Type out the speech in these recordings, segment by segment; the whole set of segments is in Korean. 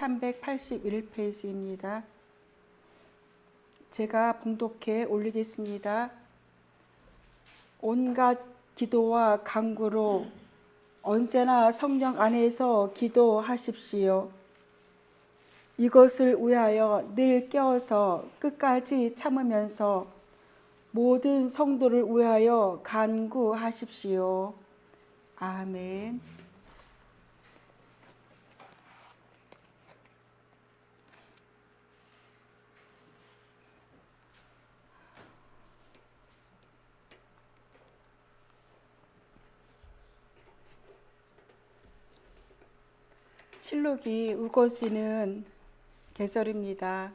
381페이지입니다. 제가 봉독해 올리겠습니다. 온갖 기도와 간구로 언제나 성령 안에서 기도하십시오. 이것을 위하여 늘 깨어서 끝까지 참으면서 모든 성도를 위하여 간구하십시오. 아멘. 실록이 우거지는 계절입니다.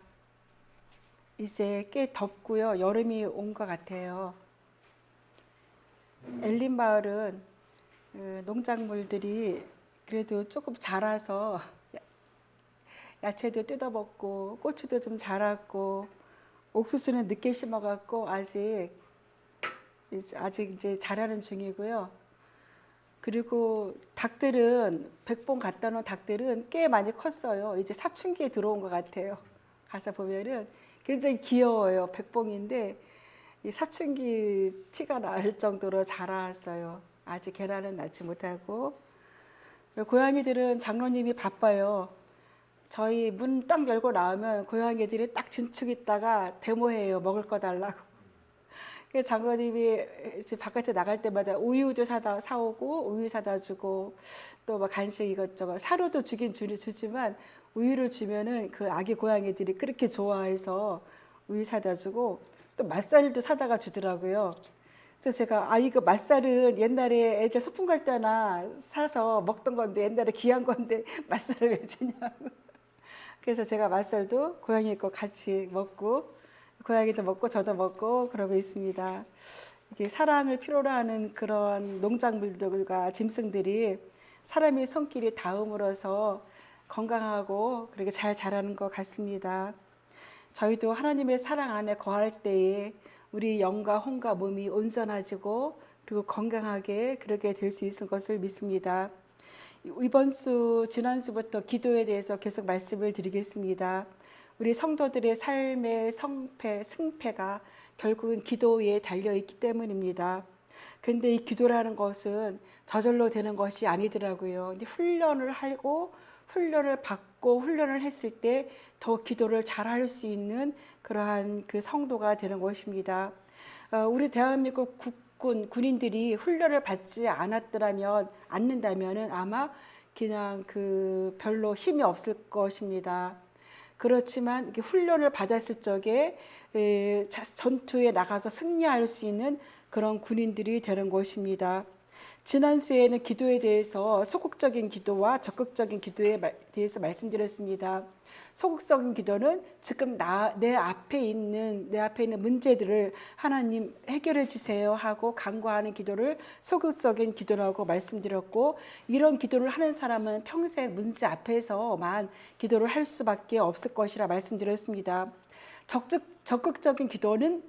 이제 꽤 덥고요. 여름이 온 것 같아요. 엘린 마을은 농작물들이 그래도 조금 자라서 야채도 뜯어먹고 고추도 좀 자랐고 옥수수는 늦게 심어갖고 아직 이제 자라는 중이고요. 그리고 닭들은 백봉 갖다 놓은 닭들은 꽤 많이 컸어요. 이제 사춘기에 들어온 것 같아요. 가서 보면은 굉장히 귀여워요. 백봉인데 이 사춘기 티가 날 정도로 자랐어요. 아직 계란은 낳지 못하고. 고양이들은 장로님이 바빠요. 저희 문 딱 열고 나오면 고양이들이 딱 진축 있다가 데모해요. 먹을 거 달라고. 장로님이 이제 바깥에 나갈 때마다 우유도 사오고 우유 사다 주고 또 막 간식 이것저것 사료도 주지만 우유를 주면은 그 아기 고양이들이 그렇게 좋아해서 우유 사다 주고 또 맛살도 사다가 주더라고요. 그래서 제가 이거 맛살은 옛날에 애들 소풍 갈 때나 사서 먹던 건데 옛날에 귀한 건데 맛살을 왜 주냐고. 그래서 제가 맛살도 고양이 거 같이 먹고 고양이도 먹고 저도 먹고 그러고 있습니다. 이게 사랑을 필요로 하는 그런 농작물들과 짐승들이 사람의 손길이 닿음으로써 건강하고 그렇게 잘 자라는 것 같습니다. 저희도 하나님의 사랑 안에 거할 때에 우리 영과 혼과 몸이 온전해지고 그리고 건강하게 그렇게 될 수 있을 것을 믿습니다. 이번 주 지난주부터 기도에 대해서 계속 말씀을 드리겠습니다. 우리 성도들의 삶의 승패가 결국은 기도에 달려있기 때문입니다. 그런데 이 기도라는 것은 저절로 되는 것이 아니더라고요. 훈련을 하고 훈련을 받고 훈련을 했을 때 더 기도를 잘할 수 있는 그러한 그 성도가 되는 것입니다. 우리 대한민국 군인들이 훈련을 받지 않는다면 아마 그냥 별로 힘이 없을 것입니다. 그렇지만 이렇게 훈련을 받았을 적에 전투에 나가서 승리할 수 있는 그런 군인들이 되는 것입니다. 지난 주에는 기도에 대해서 소극적인 기도와 적극적인 기도에 대해서 말씀드렸습니다. 소극적인 기도는 지금 내 앞에 있는 문제들을 하나님 해결해 주세요 하고 간구하는 기도를 소극적인 기도라고 말씀드렸고, 이런 기도를 하는 사람은 평생 문제 앞에서만 기도를 할 수밖에 없을 것이라 말씀드렸습니다. 적극적인 기도는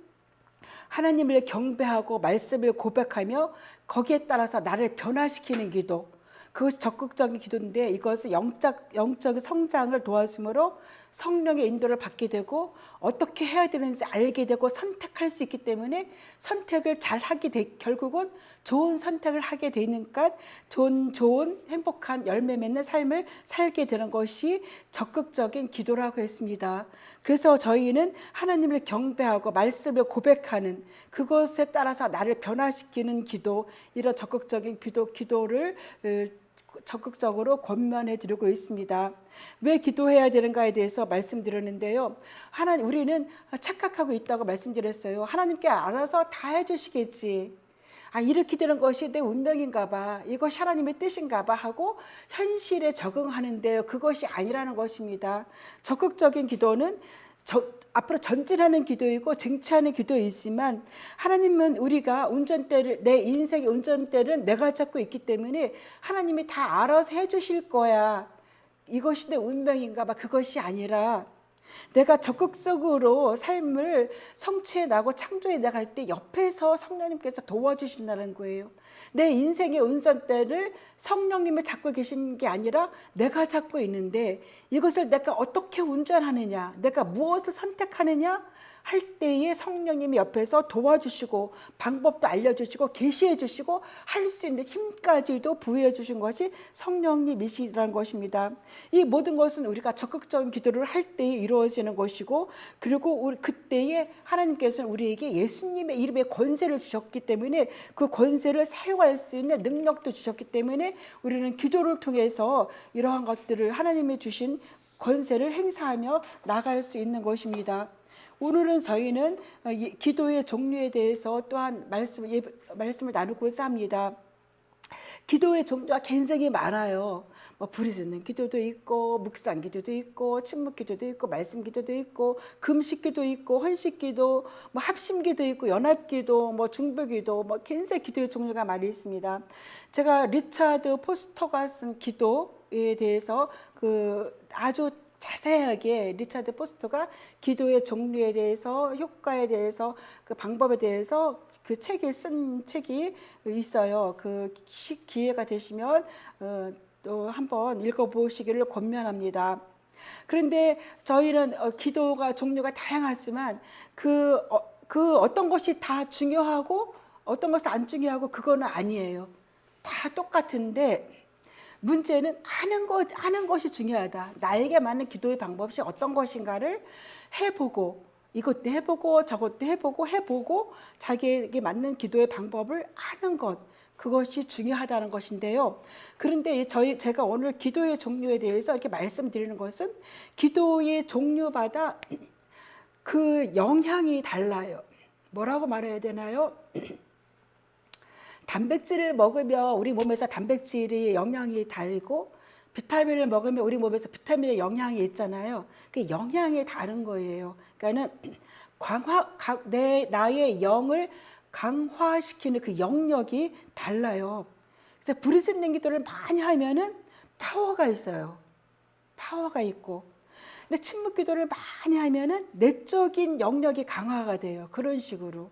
하나님을 경배하고 말씀을 고백하며 거기에 따라서 나를 변화시키는 기도, 그것이 적극적인 기도인데 이것은 영적인 성장을 도와주므로 성령의 인도를 받게 되고 어떻게 해야 되는지 알게 되고 선택할 수 있기 때문에 선택을 잘 결국은 좋은 선택을 하게 되니까 좋은 행복한 열매 맺는 삶을 살게 되는 것이 적극적인 기도라고 했습니다. 그래서 저희는 하나님을 경배하고 말씀을 고백하는 그것에 따라서 나를 변화시키는 기도, 이런 적극적인 기도를 적극적으로 권면해 드리고 있습니다. 왜 기도해야 되는가에 대해서 말씀드렸는데요. 우리는 착각하고 있다고 말씀드렸어요. 하나님께 알아서 다 해주시겠지. 이렇게 되는 것이 내 운명인가 봐. 이것이 하나님의 뜻인가 봐 하고 현실에 적응하는데요. 그것이 아니라는 것입니다. 적극적인 기도는 앞으로 전진하는 기도이고 쟁취하는 기도이지만, 하나님은 우리가 내 인생의 운전대를 내가 잡고 있기 때문에 하나님이 다 알아서 해주실 거야. 이것이 내 운명인가 봐. 그것이 아니라 내가 적극적으로 삶을 성취해 나가고 창조해 나갈 때 옆에서 성령님께서 도와주신다는 거예요. 내 인생의 운전대를 성령님이 잡고 계신 게 아니라 내가 잡고 있는데 이것을 내가 어떻게 운전하느냐, 내가 무엇을 선택하느냐 할 때에 성령님이 옆에서 도와주시고 방법도 알려주시고 계시해 주시고 할 수 있는 힘까지도 부여해 주신 것이 성령님이시라는 것입니다. 이 모든 것은 우리가 적극적인 기도를 할 때에 이루어지는 것이고, 그리고 우리 그때에 하나님께서는 우리에게 예수님의 이름의 권세를 주셨기 때문에 그 권세를 사용할 수 있는 능력도 주셨기 때문에 우리는 기도를 통해서 이러한 것들을 하나님이 주신 권세를 행사하며 나갈 수 있는 것입니다. 오늘은 저희는 기도의 종류에 대해서 또한 말씀을 나누고자 합니다. 기도의 종류가 굉장히 많아요. 부르짖는 기도도 있고, 묵상 기도도 있고, 침묵 기도도 있고, 말씀 기도도 있고, 금식 기도 있고, 헌식 기도, 합심 기도 있고, 연합 기도, 중보 기도, 굉장히 기도의 종류가 많이 있습니다. 제가 리차드 포스터가 쓴 기도에 대해서 아주 자세하게 리차드 포스터가 기도의 종류에 대해서, 효과에 대해서, 그 방법에 대해서 그 책을 쓴 책이 있어요. 그 기회가 되시면 또 한번 읽어보시기를 권면합니다. 그런데 저희는 기도가 종류가 다양하지만 그 어떤 것이 다 중요하고 어떤 것은 안 중요하고 그거는 아니에요. 다 똑같은데 문제는 하는 것이 중요하다. 나에게 맞는 기도의 방법이 어떤 것인가를 해보고, 이것도 해보고 저것도 해보고 자기에게 맞는 기도의 방법을 하는 것, 그것이 중요하다는 것인데요. 그런데 제가 오늘 기도의 종류에 대해서 이렇게 말씀드리는 것은 기도의 종류마다 그 영향이 달라요. 뭐라고 말해야 되나요? 단백질을 먹으면 우리 몸에서 단백질이 영향이 달고, 비타민을 먹으면 우리 몸에서 비타민의 영향이 있잖아요. 그 영향이 다른 거예요. 그러니까는 나의 영을 강화시키는 그 영역이 달라요. 그래서 부르짖는 기도를 많이 하면은 파워가 있어요. 파워가 있고, 근데 침묵 기도를 많이 하면은 내적인 영역이 강화가 돼요. 그런 식으로.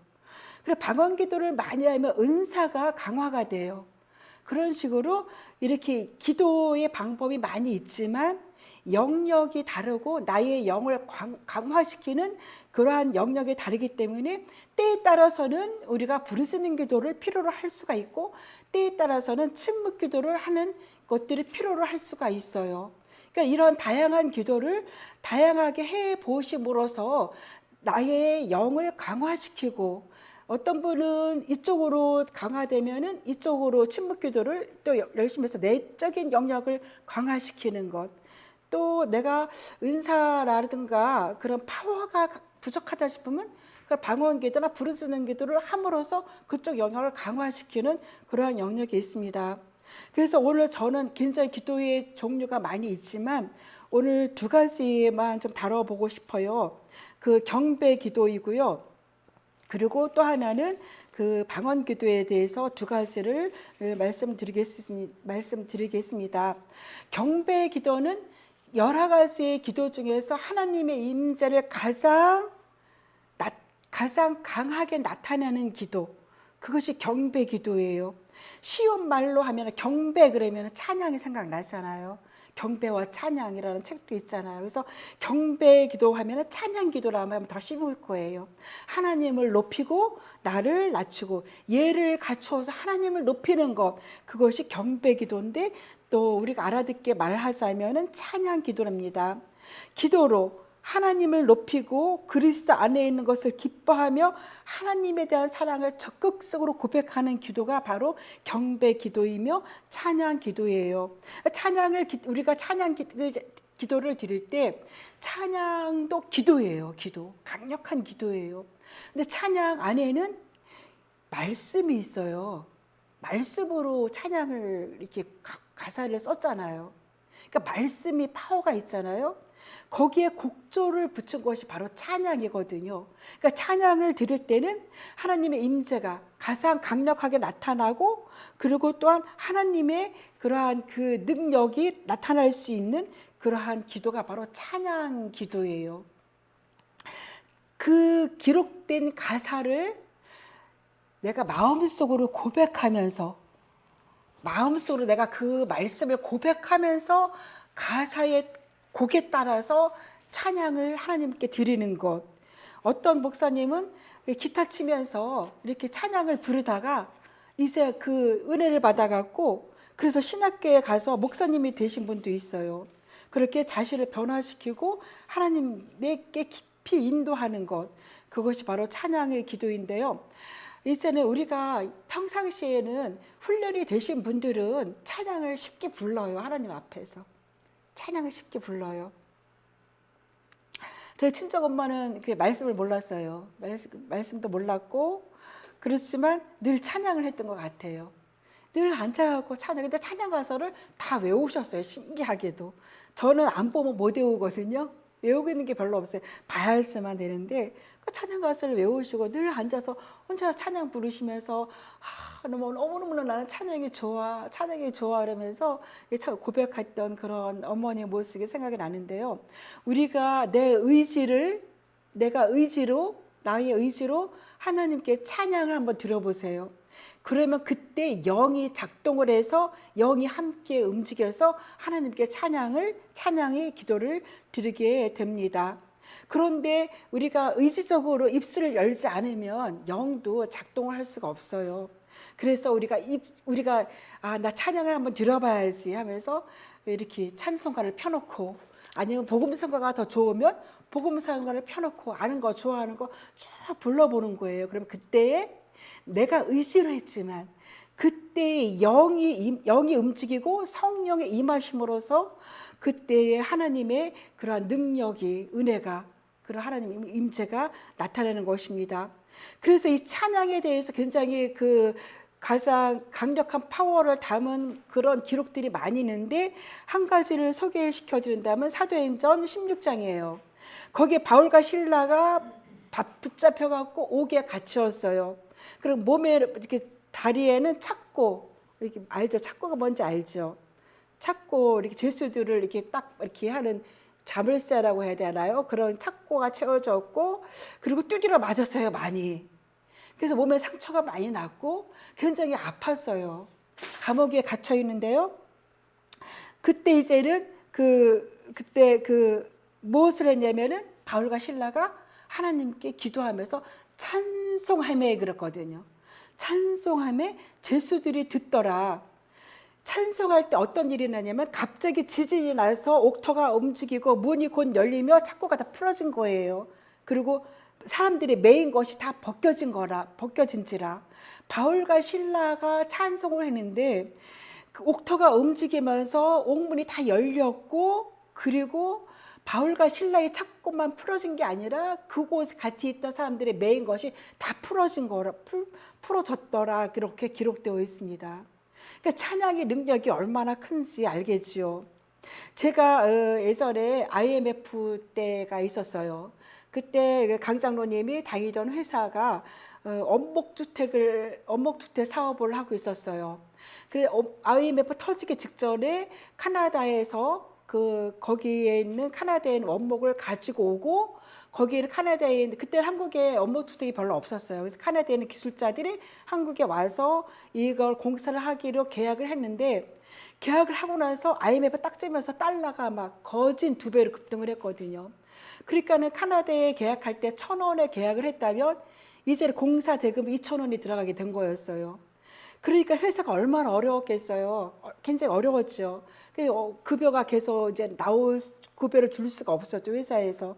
그리고 방언 기도를 많이 하면 은사가 강화가 돼요. 그런 식으로 이렇게 기도의 방법이 많이 있지만 영역이 다르고 나의 영을 강화시키는 그러한 영역이 다르기 때문에 때에 따라서는 우리가 부르짖는 기도를 필요로 할 수가 있고, 때에 따라서는 침묵 기도를 하는 것들이 필요로 할 수가 있어요. 그러니까 이런 다양한 기도를 다양하게 해보심으로써 나의 영을 강화시키고, 어떤 분은 이쪽으로 강화되면은 이쪽으로 침묵 기도를 또 열심히 해서 내적인 영역을 강화시키는 것, 또 내가 은사라든가 그런 파워가 부족하다 싶으면 그 방언 기도나 부르짖는 기도를 함으로써 그쪽 영역을 강화시키는 그러한 영역이 있습니다. 그래서 오늘 저는 굉장히 기도의 종류가 많이 있지만 오늘 두 가지만 좀 다뤄보고 싶어요. 그 경배 기도이고요. 그리고 또 하나는 그 방언 기도에 대해서 두 가지를 말씀드리겠습니다. 경배 기도는 여러 가지의 기도 중에서 하나님의 임재를 가장 강하게 나타내는 기도, 그것이 경배 기도예요. 쉬운 말로 하면 경배 그러면 찬양이 생각나잖아요. 경배와 찬양이라는 책도 있잖아요. 그래서 경배 기도하면 찬양 기도라 하면 더 쉬울 거예요. 하나님을 높이고 나를 낮추고 예를 갖추어서 하나님을 높이는 것, 그것이 경배 기도인데, 또 우리가 알아듣게 말하자면 찬양 기도랍니다. 기도로 하나님을 높이고 그리스도 안에 있는 것을 기뻐하며 하나님에 대한 사랑을 적극적으로 고백하는 기도가 바로 경배 기도이며 찬양 기도예요. 우리가 찬양 기도를 드릴 때 찬양도 기도예요. 기도, 강력한 기도예요. 근데 찬양 안에는 말씀이 있어요. 말씀으로 찬양을 이렇게 가사를 썼잖아요. 그러니까 말씀이 파워가 있잖아요. 거기에 곡조를 붙인 것이 바로 찬양이거든요. 그러니까 찬양을 드릴 때는 하나님의 임재가 가장 강력하게 나타나고, 그리고 또한 하나님의 그러한 그 능력이 나타날 수 있는 그러한 기도가 바로 찬양 기도예요. 그 기록된 가사를 내가 마음속으로 고백하면서, 마음속으로 내가 그 말씀을 고백하면서 가사의 곡에 따라서 찬양을 하나님께 드리는 것. 어떤 목사님은 기타 치면서 이렇게 찬양을 부르다가 이제 그 은혜를 받아갖고 그래서 신학교에 가서 목사님이 되신 분도 있어요. 그렇게 자신을 변화시키고 하나님께 깊이 인도하는 것, 그것이 바로 찬양의 기도인데요. 이제는 우리가 평상시에는 훈련이 되신 분들은 찬양을 쉽게 불러요. 하나님 앞에서 찬양을 쉽게 불러요. 저희 친정 엄마는 그 말씀을 몰랐어요. 말씀도 몰랐고, 그렇지만 늘 찬양을 했던 것 같아요. 늘 앉아갖고 찬양. 근데 찬양 가사를 다 외우셨어요. 신기하게도. 저는 안 보면 못 외우거든요. 외우고 있는 게 별로 없어요. 봐야만 되는데 그 찬양 가사를 외우시고 늘 앉아서 혼자 찬양 부르시면서 너무너무 나는 찬양이 좋아, 찬양이 좋아 이러면서 고백했던 그런 어머니의 모습이 생각이 나는데요. 우리가 나의 의지로 하나님께 찬양을 한번 드려보세요. 그러면 그때 영이 작동을 해서 영이 함께 움직여서 하나님께 찬양의 기도를 드리게 됩니다. 그런데 우리가 의지적으로 입술을 열지 않으면 영도 작동을 할 수가 없어요. 그래서 우리가 나 찬양을 한번 드려봐야지 하면서 이렇게 찬송가를 펴놓고, 아니면 복음성가가 더 좋으면 복음성가를 펴놓고 아는 거 좋아하는 거 쭉 불러보는 거예요. 그러면 그때에 내가 의지로 했지만 그때에 영이 움직이고 성령의 임하심으로써 그때에 하나님의 그러한 능력이, 은혜가, 그런 하나님의 임재가 나타나는 것입니다. 그래서 이 찬양에 대해서 굉장히 가장 강력한 파워를 담은 그런 기록들이 많이 있는데, 한 가지를 소개시켜 드린다면 사도행전 16장이에요. 거기에 바울과 실라가 붙잡혀 갖고 옥에 갇혔어요. 그리고 몸에 이렇게 다리에는 착고, 이렇게 알죠? 착고가 뭔지 알죠? 착고, 이렇게 죄수들을 이렇게 딱 이렇게 하는 자물쇠라고 해야 되나요? 그런 착고가 채워졌고, 그리고 두드려 맞았어요, 많이. 그래서 몸에 상처가 많이 났고 굉장히 아팠어요. 감옥에 갇혀 있는데요. 그때 이제는 그때 무엇을 했냐면은 바울과 실라가 하나님께 기도하면서 찬송하며 그랬거든요. 찬송하며 죄수들이 듣더라. 찬송할 때 어떤 일이 나냐면 갑자기 지진이 나서 옥터가 움직이고 문이 곧 열리며 착고가 다 풀어진 거예요. 그리고 사람들이 메인 것이 다 벗겨진지라. 바울과 실라가 찬송을 했는데 그 옥터가 움직이면서 옥문이 다 열렸고, 그리고 바울과 실라의 착고만 풀어진 게 아니라 그곳에 같이 있던 사람들의 메인 것이 다 풀어졌더라. 그렇게 기록되어 있습니다. 그러니까 찬양의 능력이 얼마나 큰지 알겠죠. 제가 예전에 IMF 때가 있었어요. 그때 강 장로님이 다니던 회사가 원목주택 사업을 하고 있었어요. IMF 터지기 직전에 카나다에서 거기에 있는 카나다인 원목을 가지고 오고, 거기에는 카나다에 있는, 그때 한국에 원목주택이 별로 없었어요. 그래서 카나다에 있는 기술자들이 한국에 와서 이걸 공사를 하기로 계약을 했는데, 계약을 하고 나서 IMF 딱 찌면서 달러가 막 거진 2배로 급등을 했거든요. 그러니까는 카나다에 계약할 때 1,000원에 계약을 했다면 이제 공사 대금 2,000원이 들어가게 된 거였어요. 그러니까 회사가 얼마나 어려웠겠어요. 굉장히 어려웠죠. 급여가 계속 이제 급여를 줄 수가 없었죠, 회사에서.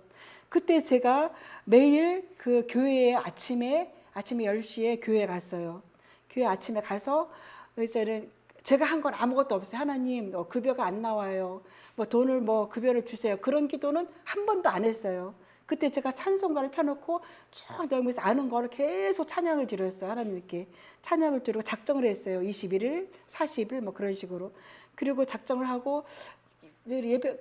그때 제가 매일 그 교회에 아침에 10시에 교회에 갔어요. 교회 아침에 가서 이제는 제가 한 건 아무것도 없어요. 하나님, 급여가 안 나와요. 돈을 급여를 주세요. 그런 기도는 한 번도 안 했어요. 그때 제가 찬송가를 펴놓고 쭉 넘으면서 아는 거를 계속 찬양을 드렸어요. 하나님께 찬양을 드리고 작정을 했어요. 21일, 40일 그런 식으로. 그리고 작정을 하고 예배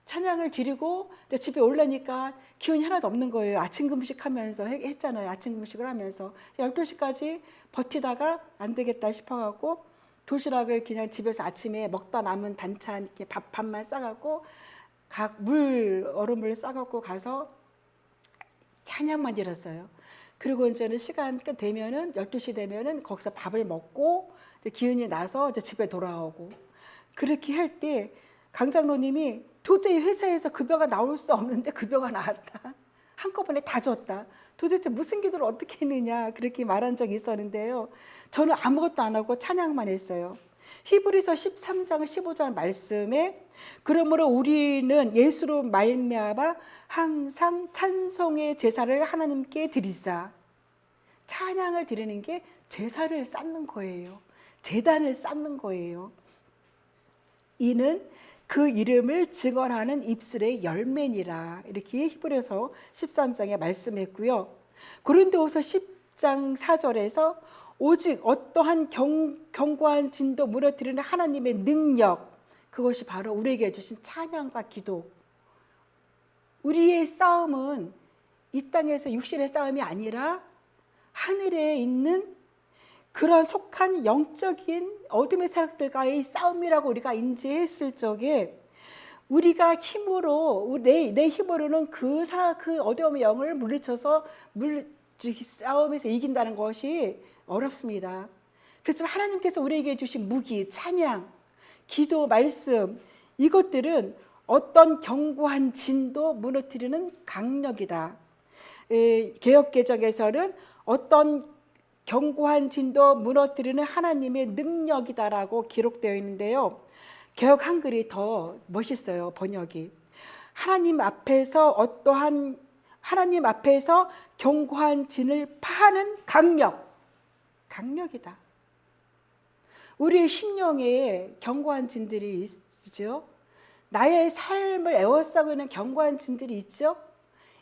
찬양을 드리고 집에 올라니까 기운이 하나도 없는 거예요. 아침 금식하면서 했잖아요. 아침 금식을 하면서 12시까지 버티다가 안 되겠다 싶어갖고 도시락을 그냥 집에서 아침에 먹다 남은 반찬 이렇게 밥만 싸갖고 각 물 얼음을 싸갖고 가서 찬양만 드렸어요. 그리고 이제는 시간 끝 되면은 12시 되면은 거기서 밥을 먹고 이제 기운이 나서 이제 집에 돌아오고 그렇게 할 때 강장로님이 도저히 회사에서 급여가 나올 수 없는데 급여가 나왔다. 한꺼번에 다 줬다. 도대체 무슨 기도를 어떻게 했느냐 그렇게 말한 적이 있었는데요. 저는 아무것도 안 하고 찬양만 했어요. 히브리서 13장 15절 말씀에 그러므로 우리는 예수로 말미암아 항상 찬송의 제사를 하나님께 드리자. 찬양을 드리는 게 제사를 쌓는 거예요. 제단을 쌓는 거예요. 이는 그 이름을 증언하는 입술의 열매니라. 이렇게 히브리서 13장에 말씀했고요. 고린도후서 10장 4절에서 오직 어떠한 견고한 진도 무너뜨리는 하나님의 능력, 그것이 바로 우리에게 주신 찬양과 기도. 우리의 싸움은 이 땅에서 육신의 싸움이 아니라 하늘에 있는 그런 속한 영적인 어둠의 세력들과의 싸움이라고 우리가 인지했을 적에 우리가 힘으로 내 힘으로는 그 어둠의 영을 물리쳐서 싸움에서 이긴다는 것이 어렵습니다. 그렇지만 하나님께서 우리에게 주신 무기, 찬양, 기도, 말씀, 이것들은 어떤 견고한 진도 무너뜨리는 강력이다. 개역개정에서는 어떤 견고한 진도 무너뜨리는 하나님의 능력이다라고 기록되어 있는데요. 개역 한글이 더 멋있어요, 번역이. 하나님 앞에서 견고한 진을 파는 강력이다. 우리의 심령에 견고한 진들이 있죠. 나의 삶을 에워싸고 있는 견고한 진들이 있죠.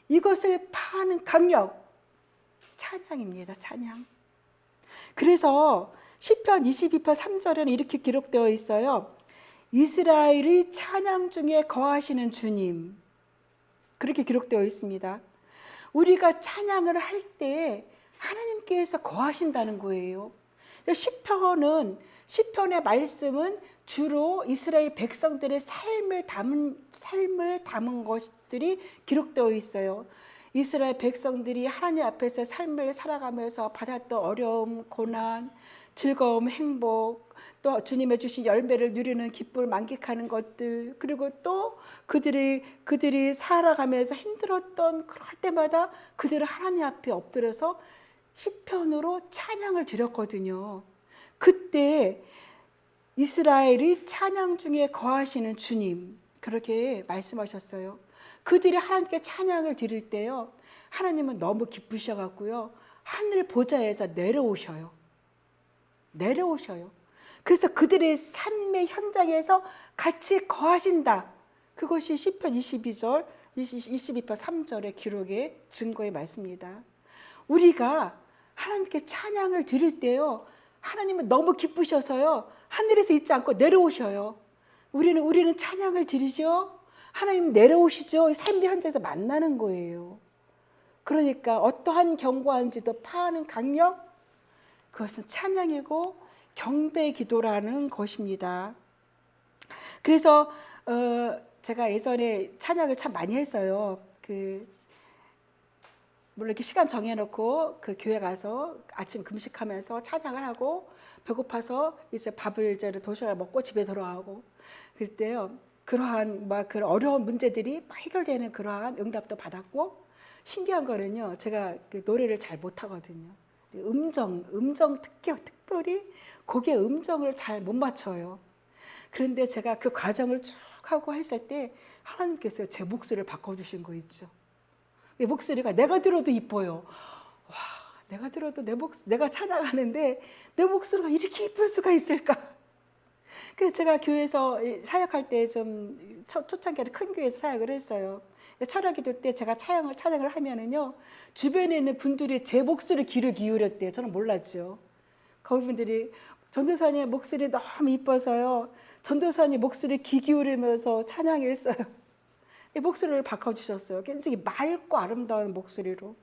이것을 파는 강력, 찬양입니다. 찬양. 그래서 시편 22편 3절에는 이렇게 기록되어 있어요. 이스라엘의 찬양 중에 거하시는 주님. 그렇게 기록되어 있습니다. 우리가 찬양을 할 때 하나님께서 거하신다는 거예요. 시편의 말씀은 주로 이스라엘 백성들의 삶을 담은 것들이 기록되어 있어요. 이스라엘 백성들이 하나님 앞에서 삶을 살아가면서 받았던 어려움, 고난, 즐거움, 행복, 또 주님의 주신 열매를 누리는 기쁨을 만끽하는 것들, 그리고 또 그들이 살아가면서 힘들었던 그럴 때마다 그들은 하나님 앞에 엎드려서 시편으로 찬양을 드렸거든요. 그때 이스라엘이 찬양 중에 거하시는 주님, 그렇게 말씀하셨어요. 그들이 하나님께 찬양을 드릴 때요, 하나님은 너무 기쁘셔갖고요, 하늘 보좌에서 내려오셔요. 그래서 그들의 삶의 현장에서 같이 거하신다. 그것이 시편 22편 3절의 기록의 증거의 말씀입니다. 우리가 하나님께 찬양을 드릴 때요, 하나님은 너무 기쁘셔서요, 하늘에서 있지 않고 내려오셔요. 우리는 찬양을 드리죠. 하나님 내려오시죠. 삶의 현장에서 만나는 거예요. 그러니까 어떠한 견고한지도 파하는 강력, 그것은 찬양이고 경배의 기도라는 것입니다. 그래서 제가 예전에 찬양을 참 많이 했어요. 물론 이렇게 시간 정해놓고 그 교회 가서 아침 금식하면서 찬양을 하고 배고파서 이제 도시락을 먹고 집에 돌아오고 그때요, 그러한 그런 어려운 문제들이 해결되는 그러한 응답도 받았고, 신기한 거는요, 제가 그 노래를 잘 못하거든요. 특별히 곡의 음정을 잘 못 맞춰요. 그런데 제가 그 과정을 쭉 하고 했을 때 하나님께서 제 목소리를 바꿔주신 거 있죠. 이 목소리가 내가 들어도 이뻐요. 와, 내가 들어도 내가 찬양하는데 내 목소리가 이렇게 이쁠 수가 있을까? 그래서 제가 교회에서 사역할 때 좀 초창기에 큰 교회에서 사역을 했어요. 철학기도 때 제가 찬양을 하면은요, 주변에 있는 분들이 제 목소리 귀를 기울였대요. 저는 몰랐죠. 거기 분들이 전도사님 목소리 너무 이뻐서요, 전도사님 목소리 귀 기울이면서 찬양했어요. 목소리를 바꿔주셨어요. 굉장히 맑고 아름다운 목소리로.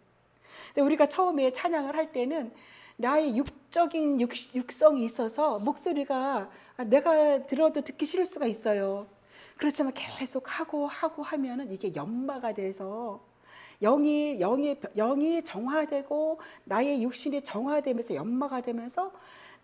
근데 우리가 처음에 찬양을 할 때는 나의 육적인 육성이 있어서 목소리가 내가 들어도 듣기 싫을 수가 있어요. 그렇지만 계속 하고 하면은 이게 연마가 돼서 영이 정화되고 나의 육신이 정화되면서 연마가 되면서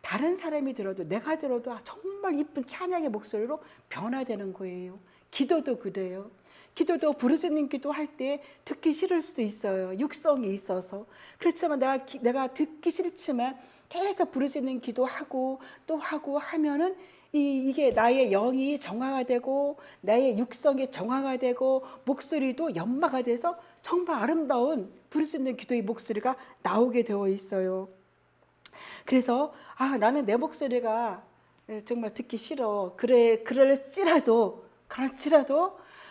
다른 사람이 들어도 내가 들어도 정말 이쁜 찬양의 목소리로 변화되는 거예요. 기도도 그래요. 기도도 부르짖는 기도할 때 듣기 싫을 수도 있어요. 육성이 있어서. 그렇지만 내가 듣기 싫지만 계속 부르짖는 기도하고 또 하고 하면은 이게 나의 영이 정화가 되고 나의 육성이 정화가 되고 목소리도 연마가 돼서 정말 아름다운 부르짖는 기도의 목소리가 나오게 되어 있어요. 그래서 나는 내 목소리가 정말 듣기 싫어. 그럴지라도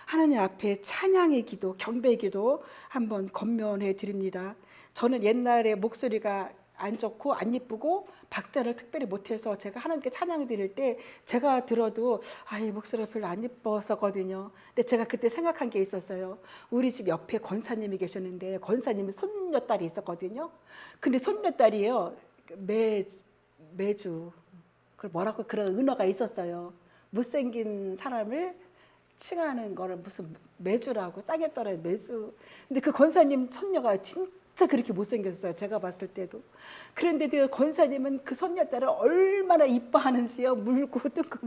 하나님 앞에 찬양의 기도, 경배의 기도 한번 권면해 드립니다. 저는 옛날에 목소리가 안 좋고 안 이쁘고 박자를 특별히 못해서 제가 하나님께 찬양 드릴 때 제가 들어도 이 목소리가 별로 안 이뻤었거든요. 근데 제가 그때 생각한 게 있었어요. 우리 집 옆에 권사님이 계셨는데 권사님이 손녀딸이 있었거든요. 근데 손녀딸이요 매주 그런 은어가 있었어요. 못생긴 사람을 칭하는 거를 무슨 매주라고 땅에 떨어진 매주. 근데 그 권사님 손녀가 진짜 그렇게 못생겼어요. 제가 봤을 때도. 그런데도 권사님은 그 손녀딸을 얼마나 이뻐하는지요. 물고 뜯고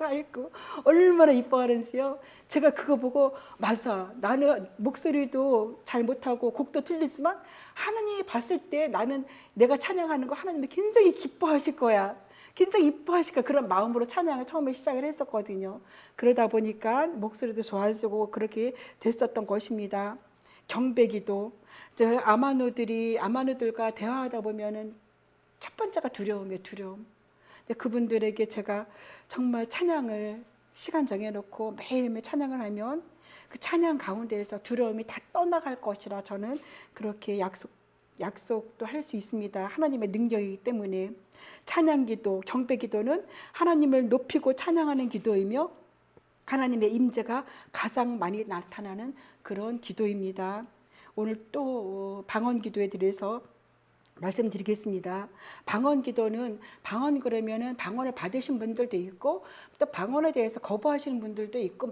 핥고 얼마나 이뻐하는지요. 제가 그거 보고 맞아. 나는 목소리도 잘 못하고 곡도 틀리지만 하나님이 봤을 때 나는 내가 찬양하는 거 하나님이 굉장히 기뻐하실 거야. 굉장히 이뻐하실까 그런 마음으로 찬양을 처음에 시작을 했었거든요. 그러다 보니까 목소리도 좋아지고 그렇게 됐었던 것입니다. 경배기도 아마누들과 대화하다 보면은 첫 번째가 두려움이에요. 두려움. 근데 그분들에게 제가 정말 찬양을 시간 정해놓고 매일매일 찬양을 하면 그 찬양 가운데에서 두려움이 다 떠나갈 것이라 저는 그렇게 약속도 할 수 있습니다. 하나님의 능력이기 때문에. 찬양기도, 경배기도는 하나님을 높이고 찬양하는 기도이며 하나님의 임재가 가장 많이 나타나는 그런 기도입니다. 오늘 또 방언기도에 대해서 말씀드리겠습니다. 방언기도는 그러면은 방언을 받으신 분들도 있고 또 방언에 대해서 거부하시는 분들도 있고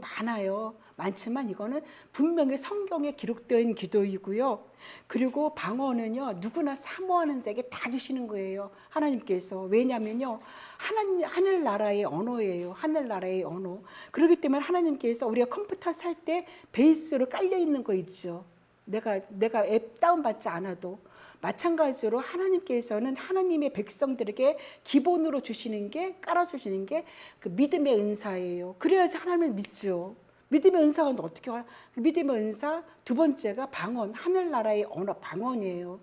많지만 이거는 분명히 성경에 기록된 기도이고요. 그리고 방언은요 누구나 사모하는 자에게 다 주시는 거예요. 하나님께서. 왜냐면요 하늘나라의 언어예요. 하늘나라의 언어. 그렇기 때문에 하나님께서 우리가 컴퓨터 살 때 베이스로 깔려 있는 거 있죠. 내가 앱 다운받지 않아도 마찬가지로 하나님께서는 하나님의 백성들에게 기본으로 깔아주시는 게 그 믿음의 은사예요. 그래야지 하나님을 믿죠. 믿음의 은사가 어떻게 하나? 믿음의 은사 두 번째가 방언, 하늘나라의 언어 방언이에요.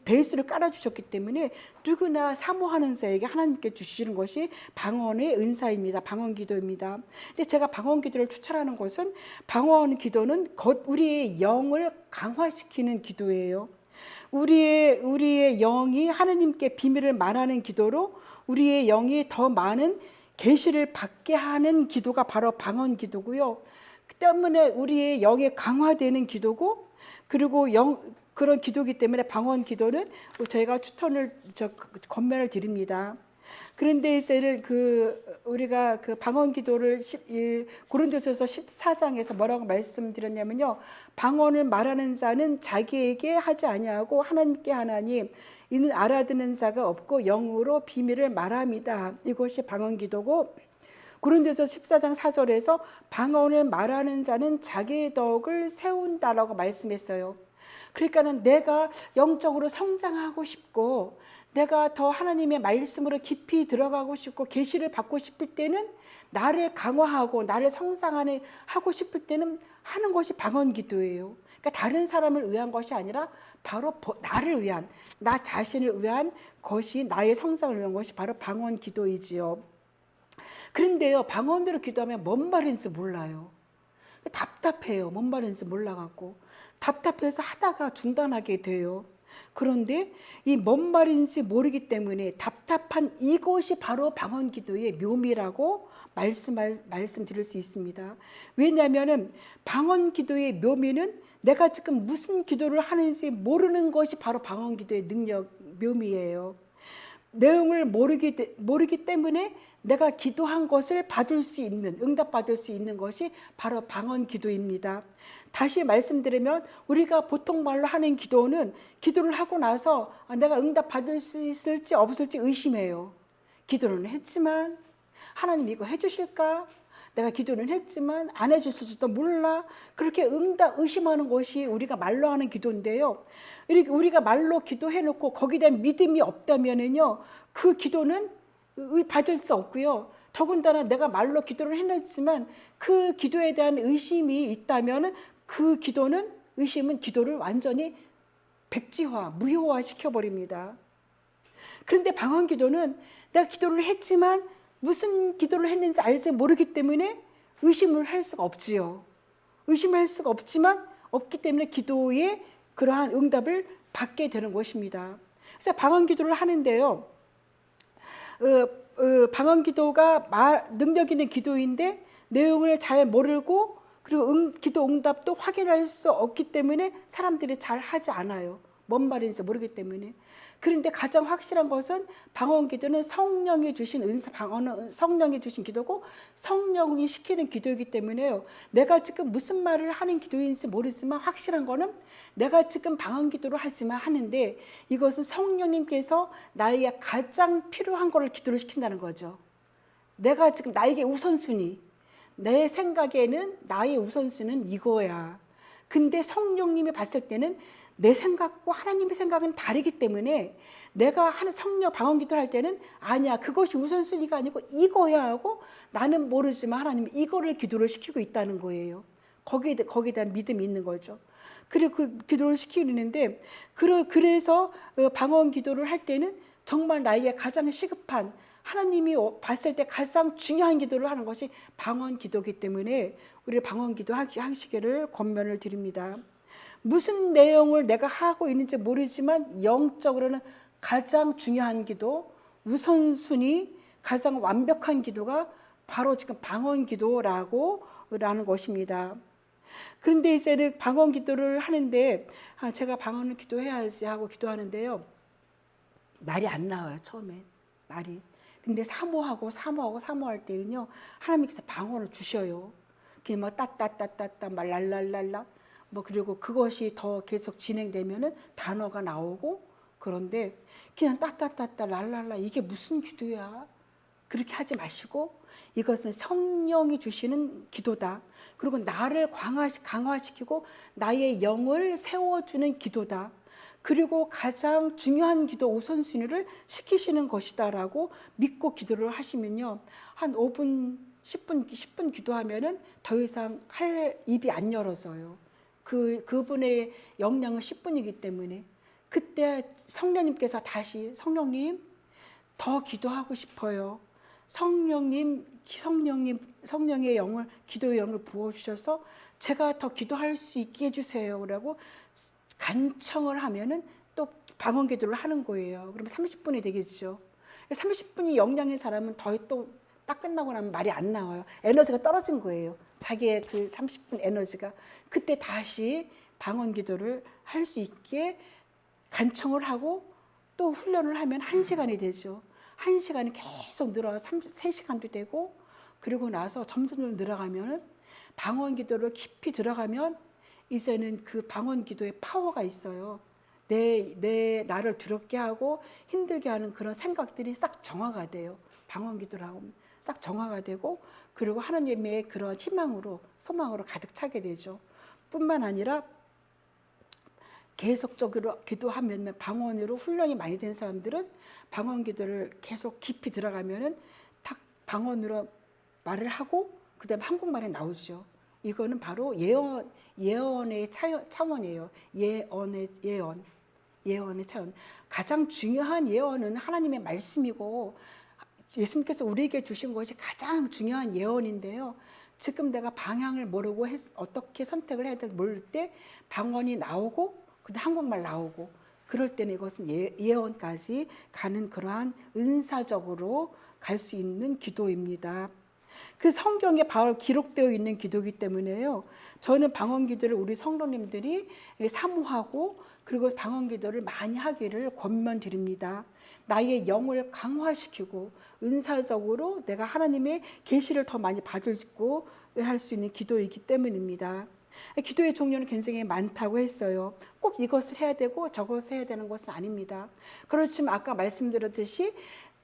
베이스를 깔아주셨기 때문에 누구나 사모하는 자에게 하나님께 주시는 것이 방언의 은사입니다. 방언 기도입니다. 근데 제가 방언 기도를 추천하는 것은 방언 기도는 우리의 영을 강화시키는 기도예요. 우리의 영이 하나님께 비밀을 말하는 기도로 우리의 영이 더 많은 계시를 받게 하는 기도가 바로 방언 기도고요. 그 때문에 우리의 영이 강화되는 기도고 그리고 그런 기도이기 때문에 방언 기도는 저희가 권면을 드립니다. 그런데 이제는 우리가 그 방언 기도를 고린도전서 14장에서 뭐라고 말씀드렸냐면요. 방언을 말하는 자는 자기에게 하지 아니하고 하나님께 하나니 이는 알아듣는 자가 없고 영으로 비밀을 말합니다. 이것이 방언 기도고 고린도서 14장 4절에서 방언을 말하는 자는 자기의 덕을 세운다라고 말씀했어요. 그러니까는 내가 영적으로 성장하고 싶고 내가 더 하나님의 말씀으로 깊이 들어가고 싶고 계시를 받고 싶을 때는 나를 강화하고 나를 성장하고 싶을 때는 하는 것이 방언 기도예요. 그러니까 다른 사람을 위한 것이 아니라 바로 나를 위한, 나 자신을 위한 것이 나의 성장을 위한 것이 바로 방언 기도이지요. 그런데요, 방언대로 기도하면 뭔 말인지 몰라요. 답답해요. 뭔 말인지 몰라갖고 답답해서 하다가 중단하게 돼요. 그런데 이 뭔 말인지 모르기 때문에 답답한 이것이 바로 방언 기도의 묘미라고 말씀드릴 수 있습니다. 왜냐하면 방언 기도의 묘미는 내가 지금 무슨 기도를 하는지 모르는 것이 바로 방언 기도의 묘미예요. 내용을 모르기 때문에 내가 기도한 것을 받을 수 있는, 응답받을 수 있는 것이 바로 방언 기도입니다. 다시 말씀드리면 우리가 보통 말로 하는 기도는 기도를 하고 나서 내가 응답받을 수 있을지 없을지 의심해요. 기도는 했지만 하나님 이거 해주실까? 내가 기도는 했지만 안 해주실지도 몰라. 그렇게 의심하는 것이 우리가 말로 하는 기도인데요. 우리가 말로 기도해놓고 거기에 대한 믿음이 없다면은요, 그 기도는 받을 수 없고요. 더군다나 내가 말로 기도를 해냈지만 그 기도에 대한 의심이 있다면 그 의심은 기도를 완전히 백지화, 무효화 시켜버립니다. 그런데 방언 기도는 내가 기도를 했지만 무슨 기도를 했는지 알지 모르기 때문에 의심을 할 수가 없지요. 의심할 수가 없기 때문에 기도에 그러한 응답을 받게 되는 것입니다. 그래서 방언 기도를 하는데요. 방언 기도가 능력 있는 기도인데 내용을 잘 모르고 그리고 기도 응답도 확인할 수 없기 때문에 사람들이 잘 하지 않아요. 뭔 말인지 모르기 때문에. 그런데 가장 확실한 것은 방언 기도는 성령이 주신 방언은 성령이 주신 기도고 성령이 시키는 기도이기 때문에요. 내가 지금 무슨 말을 하는 기도인지 모르지만 확실한 거는 내가 지금 방언 기도를 하는데 이것은 성령님께서 나에게 가장 필요한 거를 기도를 시킨다는 거죠. 내가 지금 나에게 우선순위, 내 생각에는 나의 우선순위는 이거야. 근데 성령님이 봤을 때는 내 생각과 하나님의 생각은 다르기 때문에 내가 하는 방언 기도를 할 때는 아니야, 그것이 우선순위가 아니고 이거야 하고 나는 모르지만 하나님 이거를 기도를 시키고 있다는 거예요. 거기에 대한 믿음이 있는 거죠. 그리고 그 기도를 시키는데 그래서 방언 기도를 할 때는 정말 나에게 가장 시급한 하나님이 봤을 때 가장 중요한 기도를 하는 것이 방언 기도이기 때문에 우리 방언 기도 하시기를 권면을 드립니다. 무슨 내용을 내가 하고 있는지 모르지만 영적으로는 가장 중요한 기도, 우선순위, 가장 완벽한 기도가 바로 지금 방언 기도라는 것입니다. 그런데 이제는 방언 기도를 하는데 제가 방언을 기도해야지 하고 기도하는데요. 말이 안 나와요, 처음에. 말이. 근데 사모할 때는요, 하나님께서 방언을 주셔요. 그냥 뭐 따따따따따 말 랄랄랄라 그리고 그것이 더 계속 진행되면은 단어가 나오고 그런데 그냥 따따따따 랄랄라 이게 무슨 기도야? 그렇게 하지 마시고 이것은 성령이 주시는 기도다. 그리고 나를 강화시키고 나의 영을 세워주는 기도다. 그리고 가장 중요한 기도 우선순위를 시키시는 것이다라고 믿고 기도를 하시면요. 한 5분, 10분 기도하면은 더 이상 할 입이 안 열어져요. 그분의 역량은 10분이기 때문에 그때 성령님께서 다시 성령님 더 기도하고 싶어요. 성령의 기도의 영을 부어주셔서 제가 더 기도할 수 있게 해주세요. 라고 간청을 하면은 또 방언 기도를 하는 거예요. 그러면 30분이 되겠죠. 30분이 역량인 사람은 딱 끝나고 나면 말이 안 나와요. 에너지가 떨어진 거예요. 자기의 그 30분 에너지가. 그때 다시 방언 기도를 할 수 있게 간청을 하고 또 훈련을 하면 1시간이 되죠. 1시간이 계속 늘어서 3시간도 되고 그리고 나서 점점 늘어가면 방언 기도를 깊이 들어가면 이제는 그 방언 기도에 파워가 있어요. 나를 두렵게 하고 힘들게 하는 그런 생각들이 싹 정화가 돼요. 방언 기도를 하면 싹 정화가 되고 그리고 하나님의 그런 소망으로 가득 차게 되죠. 뿐만 아니라 계속적으로 기도하면 방언으로 훈련이 많이 된 사람들은 방언 기도를 계속 깊이 들어가면은 딱 방언으로 말을 하고 그다음에 한국말이 나오죠. 이거는 바로 예언의 차원이에요. 예언의 차원. 가장 중요한 예언은 하나님의 말씀이고 예수님께서 우리에게 주신 것이 가장 중요한 예언인데요. 지금 내가 방향을 모르고 어떻게 선택을 해야 될지 모를 때 방언이 나오고 근데 한국말 나오고 그럴 때는 이것은 예언까지 가는 그러한 은사적으로 갈 수 있는 기도입니다. 그래서 성경에 바로 기록되어 있는 기도이기 때문에요. 저는 방언 기도를 우리 성도님들이 사모하고 그리고 방언 기도를 많이 하기를 권면드립니다. 나의 영을 강화시키고 은사적으로 내가 하나님의 계시를 더 많이 받고 할 수 있는 기도이기 때문입니다. 기도의 종류는 굉장히 많다고 했어요. 꼭 이것을 해야 되고 저것을 해야 되는 것은 아닙니다. 그렇지만 아까 말씀드렸듯이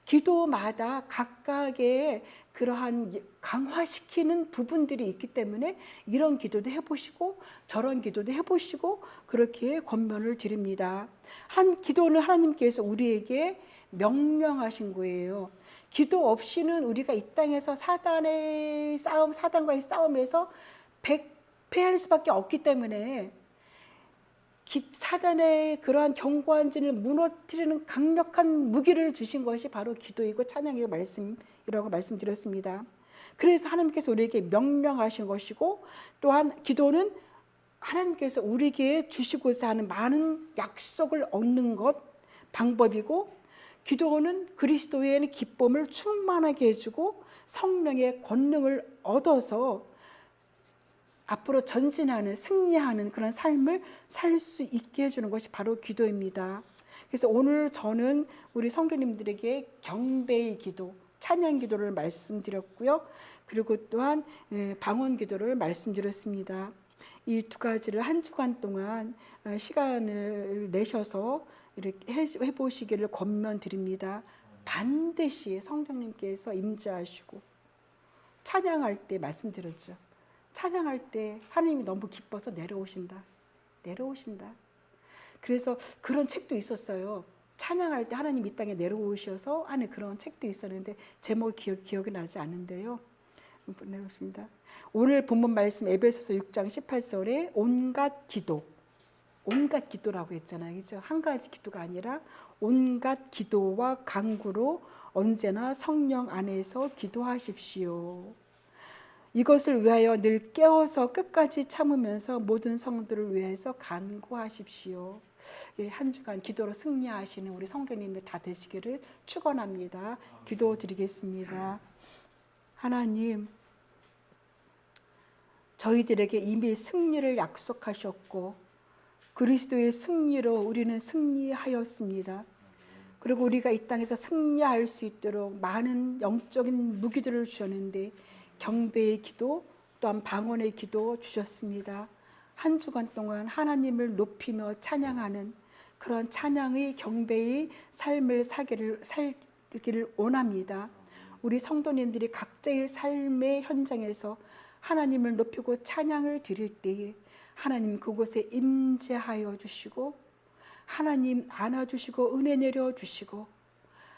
기도마다 각각의 그러한 강화시키는 부분들이 있기 때문에 이런 기도도 해보시고 저런 기도도 해보시고 그렇게 권면을 드립니다. 기도는 하나님께서 우리에게 명령하신 거예요. 기도 없이는 우리가 이 땅에서 사단과의 싸움에서 패할 수밖에 없기 때문에 사단의 그러한 경고한진을 무너뜨리는 강력한 무기를 주신 것이 바로 기도이고 찬양의 말씀이라고 말씀드렸습니다. 그래서 하나님께서 우리에게 명령하신 것이고 또한 기도는 하나님께서 우리에게 주시고자 하는 많은 약속을 얻는 것 방법이고 기도는 그리스도의 기쁨을 충만하게 해주고 성령의 권능을 얻어서 앞으로 전진하는 승리하는 그런 삶을 살 수 있게 해주는 것이 바로 기도입니다. 그래서 오늘 저는 우리 성도님들에게 경배의 기도, 찬양 기도를 말씀드렸고요. 그리고 또한 방언 기도를 말씀드렸습니다. 이 두 가지를 한 주간 동안 시간을 내셔서 이렇게 해보시기를 권면드립니다. 반드시 성령님께서 임재하시고 찬양할 때 말씀드렸죠. 찬양할 때 하나님이 너무 기뻐서 내려오신다. 그래서 그런 책도 있었어요. 찬양할 때 하나님 이 땅에 내려오셔서 안에 그런 책도 있었는데 제목이 기억이 나지 않는데요. 내려오십니다. 오늘 본문 말씀 에베소서 6장 18절에 온갖 기도라고 했잖아요. 그죠? 한 가지 기도가 아니라 온갖 기도와 간구로 언제나 성령 안에서 기도하십시오. 이것을 위하여 늘 깨어서 끝까지 참으면서 모든 성도를 위해서 간구하십시오. 한 주간 기도로 승리하시는 우리 성도님들 다 되시기를 축원합니다. 기도드리겠습니다. 하나님, 저희들에게 이미 승리를 약속하셨고 그리스도의 승리로 우리는 승리하였습니다. 그리고 우리가 이 땅에서 승리할 수 있도록 많은 영적인 무기들을 주셨는데 경배의 기도 또한 방언의 기도 주셨습니다. 한 주간 동안 하나님을 높이며 찬양하는 그런 찬양의 경배의 삶을 살기를 원합니다. 우리 성도님들이 각자의 삶의 현장에서 하나님을 높이고 찬양을 드릴 때에 하나님 그곳에 임재하여 주시고 하나님 안아주시고 은혜 내려주시고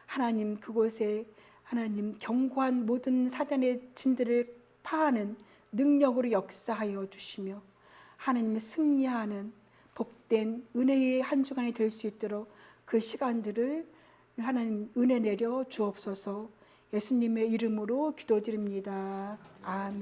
하나님 그곳에 하나님 견고한 모든 사단의 진들을 파하는 능력으로 역사하여 주시며 하나님의 승리하는 복된 은혜의 한 주간이 될 수 있도록 그 시간들을 하나님 은혜 내려 주옵소서. 예수님의 이름으로 기도드립니다. 아멘.